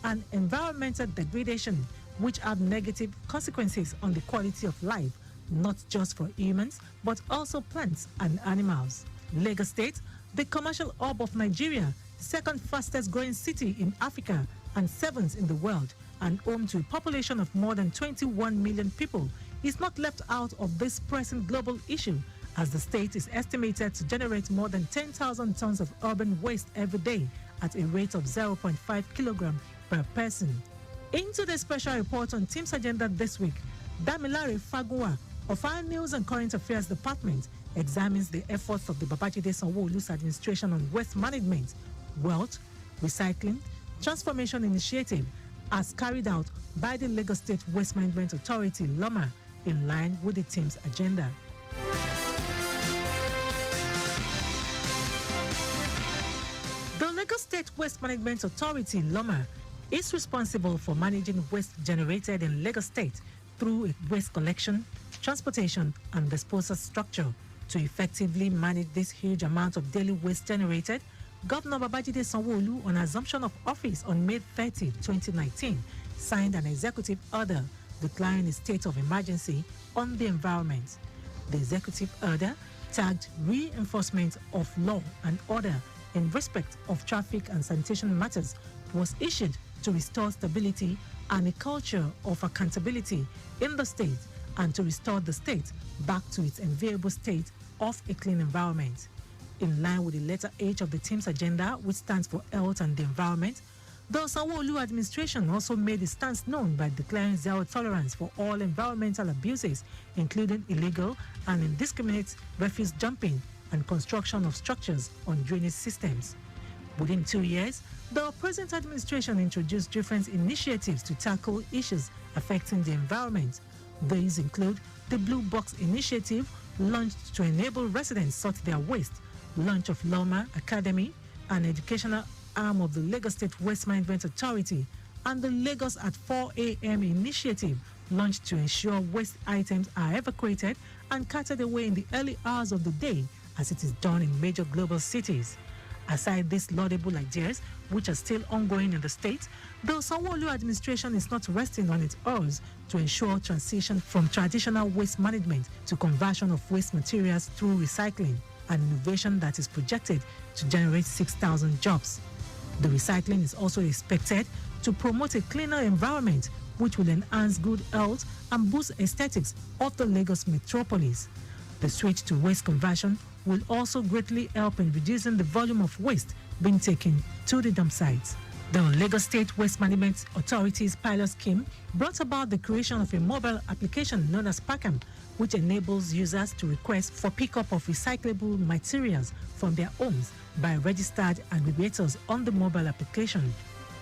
and environmental degradation, which have negative consequences on the quality of life, not just for humans, but also plants and animals. Lagos State, the commercial hub of Nigeria, second fastest growing city in Africa and seventh in the world, and home to a population of more than 21 million people, is not left out of this pressing global issue, as the state is estimated to generate more than 10,000 tons of urban waste every day at a rate of 0.5 kilogram per person. Into the special report on Team's Agenda this week, Damilare Fagunwa of our News and Current Affairs Department examines the efforts of the Babajide Sanwoolu's administration on waste management, wealth, recycling, transformation initiative as carried out by the Lagos State Waste Management Authority, LAWMA, in line with the team's agenda. The Lagos State Waste Management Authority, LAWMA, is responsible for managing waste generated in Lagos State through a waste collection, transportation, and disposal structure. To effectively manage this huge amount of daily waste generated, Governor Babajide Sanwoolu, on assumption of office on May 30, 2019, signed an executive order declaring a state of emergency on the environment. The executive order, tagged Reinforcement of Law and Order in respect of traffic and sanitation matters, was issued to restore stability and a culture of accountability in the state and to restore the state back to its enviable state of a clean environment. In line with the letter H of the team's agenda, which stands for health and the environment, the Sanwoolu administration also made its stance known by declaring zero tolerance for all environmental abuses, including illegal and indiscriminate refuse dumping and construction of structures on drainage systems. Within 2 years, the present administration introduced different initiatives to tackle issues affecting the environment. These include the Blue Box Initiative, launched to enable residents sort their waste, launch of LAWMA Academy, an educational arm of the Lagos State Waste Management Authority, and the Lagos at 4 a.m. initiative, launched to ensure waste items are evacuated and carted away in the early hours of the day, as it is done in major global cities. Aside these laudable ideas, which are still ongoing in the state, the Sanwoolu administration is not resting on its oars to ensure transition from traditional waste management to conversion of waste materials through recycling, an innovation that is projected to generate 6,000 jobs. The recycling is also expected to promote a cleaner environment, which will enhance good health and boost aesthetics of the Lagos metropolis. The switch to waste conversion will also greatly help in reducing the volume of waste being taken to the dump sites. The Lagos State Waste Management Authority's pilot scheme brought about the creation of a mobile application known as PACAM, which enables users to request for pickup of recyclable materials from their homes by registered aggregators on the mobile application.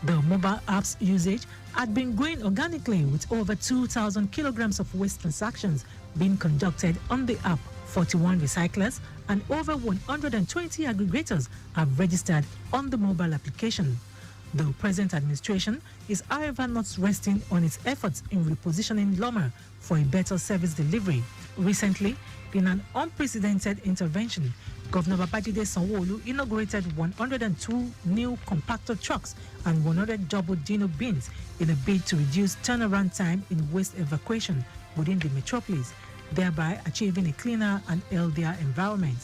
The mobile app's usage had been growing organically, with over 2,000 kilograms of waste transactions being conducted on the app. 41 recyclers and over 120 aggregators have registered on the mobile application. The present administration is, however, not resting on its efforts in repositioning LAWMA for a better service delivery. Recently, in an unprecedented intervention, Governor Babajide Sanwoolu inaugurated 102 new compactor trucks and 100 double dino bins in a bid to reduce turnaround time in waste evacuation within the metropolis, thereby achieving a cleaner and healthier environment.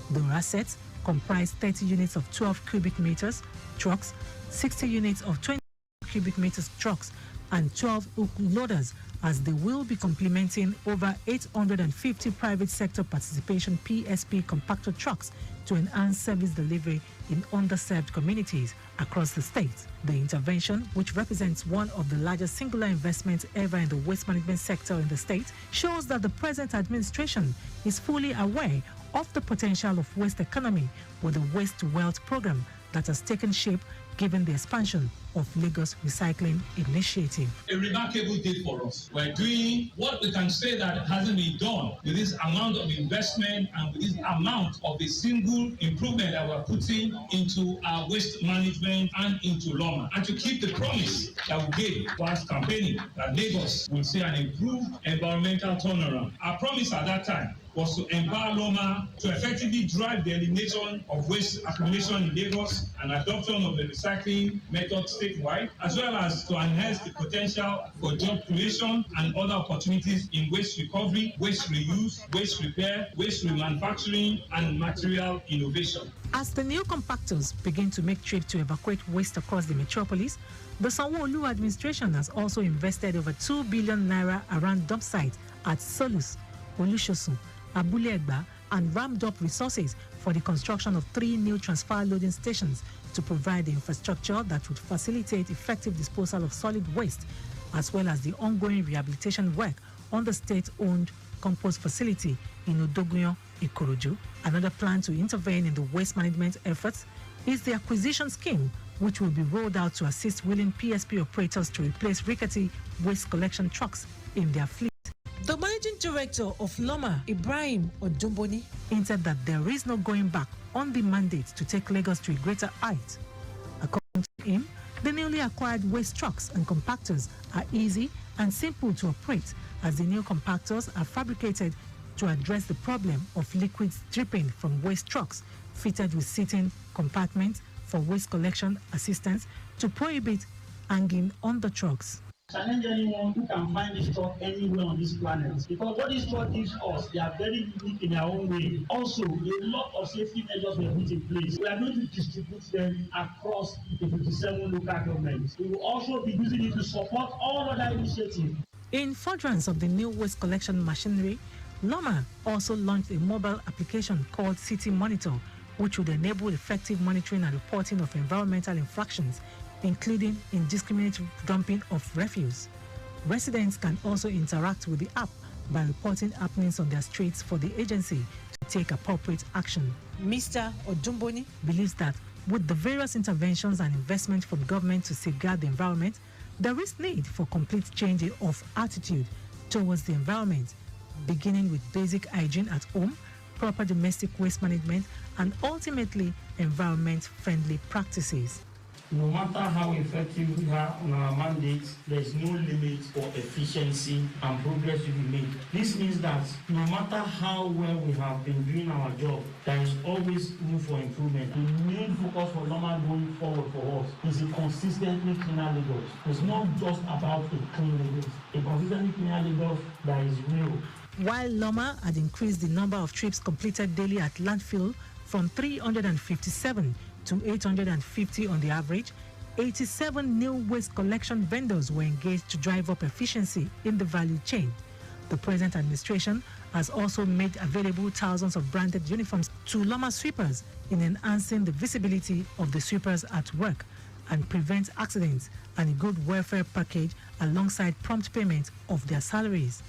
The assets comprise 30 units of 12 cubic meters trucks, 60 units of 20 cubic meters trucks, and 12 hook loaders, as they will be complementing over 850 private sector participation PSP compactor trucks to enhance service delivery in underserved communities across the state. The intervention, which represents one of the largest singular investments ever in the waste management sector in the state, shows that the present administration is fully aware of the potential of waste economy with the Waste to Wealth program that has taken shape given the expansion of Lagos Recycling Initiative. A remarkable day for us. We're doing what we can say that hasn't been done with this amount of investment and with this amount of a single improvement that we're putting into our waste management and into LAWMA. And to keep the promise that we gave whilst campaigning that Lagos will see an improved environmental turnaround. Our promise at that time was to empower LAWMA to effectively drive the elimination of waste accumulation in Lagos and adoption of the recycling method statewide, as well as to enhance the potential for job creation and other opportunities in waste recovery, waste reuse, waste repair, waste remanufacturing, and material innovation. As the new compactors begin to make trips to evacuate waste across the metropolis, the Sanwoolu administration has also invested over 2 billion naira around dump sites at Solus, Olushosun, Abule Egba, and ramped up resources for the construction of 3 new transfer loading stations to provide the infrastructure that would facilitate effective disposal of solid waste, as well as the ongoing rehabilitation work on the state-owned compost facility in Odogunyo, Ikorodu. Another plan to intervene in the waste management efforts is the acquisition scheme, which will be rolled out to assist willing PSP operators to replace rickety waste collection trucks in their fleet. The managing director of LAWMA, Ibrahim Odumboni, hinted that there is no going back on the mandate to take Lagos to a greater height. According to him, the newly acquired waste trucks and compactors are easy and simple to operate, as the new compactors are fabricated to address the problem of liquids dripping from waste trucks, fitted with seating compartments for waste collection assistance to prohibit hanging on the trucks. Challenge anyone who can find this truck anywhere on this planet, because what this truck gives us, they are very unique in their own way. Also, a lot of safety measures were put in place. We are going to distribute them across the 57 local governments. We will also be using it to support all other initiatives. In furtherance of the new waste collection machinery, LAWMA also launched a mobile application called City Monitor, which would enable effective monitoring and reporting of environmental infractions, including indiscriminate dumping of refuse. Residents can also interact with the app by reporting happenings on their streets for the agency to take appropriate action. Mr. Odumboni believes that with the various interventions and investments from government to safeguard the environment, there is need for complete change of attitude towards the environment, beginning with basic hygiene at home, proper domestic waste management, and ultimately environment-friendly practices. No matter how effective we are on our mandates, there is no limit for efficiency and progress to be made. This means that no matter how well we have been doing our job, there is always room for improvement. The main focus for LAWMA going forward for us is a consistently cleaner Lagos. It's not just about a clean Lagos. A consistently cleaner Lagos that is real. While LAWMA had increased the number of trips completed daily at landfill from 357 to 850 on the average, 87 new waste collection vendors were engaged to drive up efficiency in the value chain. The present administration has also made available thousands of branded uniforms to LAWMA sweepers in enhancing the visibility of the sweepers at work and prevent accidents, and a good welfare package alongside prompt payment of their salaries.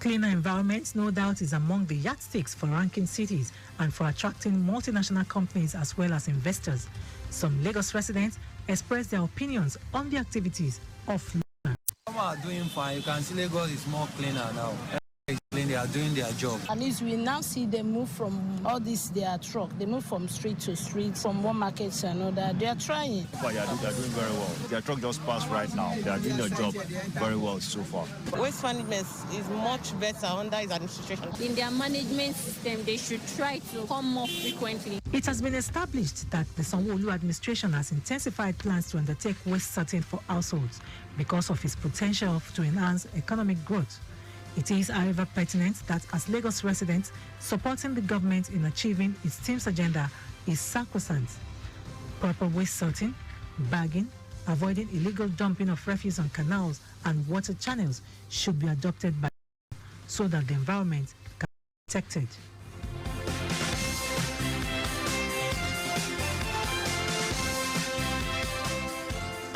Cleaner environments, no doubt, is among the yardsticks for ranking cities and for attracting multinational companies as well as investors. Some Lagos residents expressed their opinions on the activities of LAWMA. Some are doing fine. You can see Lagos is more cleaner now. They are doing their job. At least we now see them move from all this their truck. They move from street to street, from one market to another. They are trying. But yeah, they are doing very well. Their truck just passed right now. They are doing their job very well so far. Waste management is much better under his administration. In their management system, they should try to come more frequently. It has been established that the Sanwoolu administration has intensified plans to undertake waste sorting for households because of its potential to enhance economic growth. It is, however, pertinent that as Lagos residents, supporting the government in achieving its team's agenda is sacrosanct. Proper waste sorting, bagging, avoiding illegal dumping of refuse on canals and water channels should be adopted by so that the environment can be protected.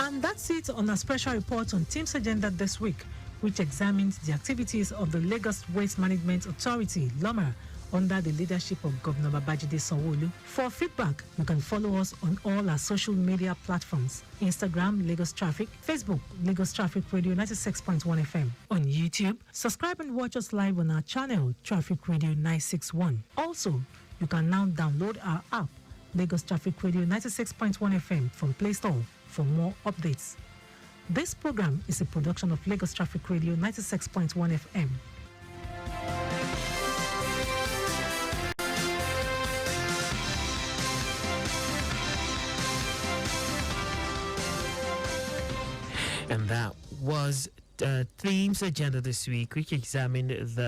And that's it on our special report on Team's Agenda this week, which examines the activities of the Lagos Waste Management Authority, LAWMA, under the leadership of Governor Babajide Sanwoolu. For feedback, you can follow us on all our social media platforms: Instagram, Lagos Traffic; Facebook, Lagos Traffic Radio 96.1 FM. On YouTube, subscribe and watch us live on our channel, Traffic Radio 961. Also, you can now download our app, Lagos Traffic Radio 96.1 FM, from Play Store for more updates. This program is a production of Lagos Traffic Radio 96.1 FM. And that was Themes Agenda this week, which examined the